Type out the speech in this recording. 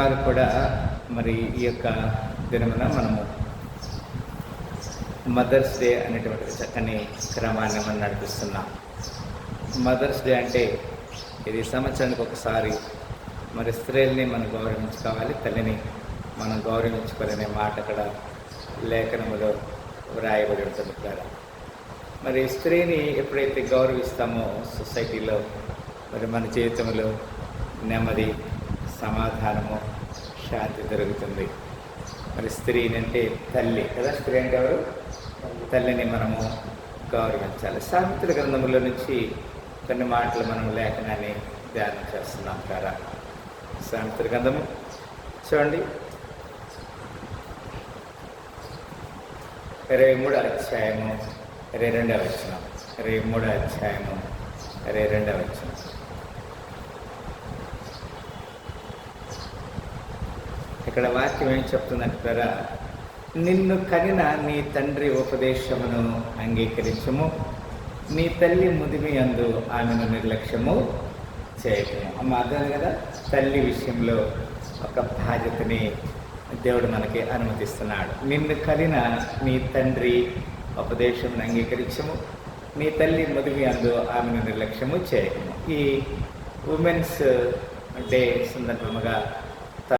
వారు కూడా మరి ఈ యొక్క దినమున మనము మదర్స్ డే అనేటువంటి చక్కని క్రమాన్ని మనం నడిపిస్తున్నాం. మదర్స్ డే అంటే ఇది సంవత్సరానికి ఒకసారి మరి స్త్రీల్ని మనం గౌరవించుకోవాలి, తల్లిని మనం గౌరవించుకోవాలనే మాట అక్కడ లేఖనములో వ్రాయబడి ఉంటుంది కదా. మరి స్త్రీని ఎప్పుడైతే గౌరవిస్తామో సొసైటీలో మరి మన జీవితంలో నెమ్మది, సమాధానము, శాంతి దొరుకుతుంది. మరి స్త్రీని అంటే తల్లి కదా. స్త్రీ అంటే ఎవరు? తల్లిని మనము గౌరవించాలి. సామెతల గ్రంథంలో నుంచి కొన్ని మాటలు మనం లేఖనాన్ని ధ్యానం చేస్తున్నాం కదా. సామెతల గ్రంథము చూడండి, 23వ అధ్యాయము 22వ వచనం. 23వ అధ్యాయము 22వ వచనం. ఇక్కడ వాక్యం ఏం చెప్తుందంటారా? నిన్ను కనిన నీ తండ్రి ఉపదేశమును అంగీకరించము, నీ తల్లి ముదిమి యందు ఆమెను నిర్లక్ష్యము చేయటము. అమ్మ అర్థం కదా. తల్లి విషయంలో ఒక బాధ్యతని దేవుడు మనకి అనుమతిస్తున్నాడు. నిన్ను కలిన నీ తండ్రి ఉపదేశమును అంగీకరించము, నీ తల్లి ముదిమి యందు ఆమెను నిర్లక్ష్యము చేయటము. ఈ ఉమెన్స్ డే సందర్భముగా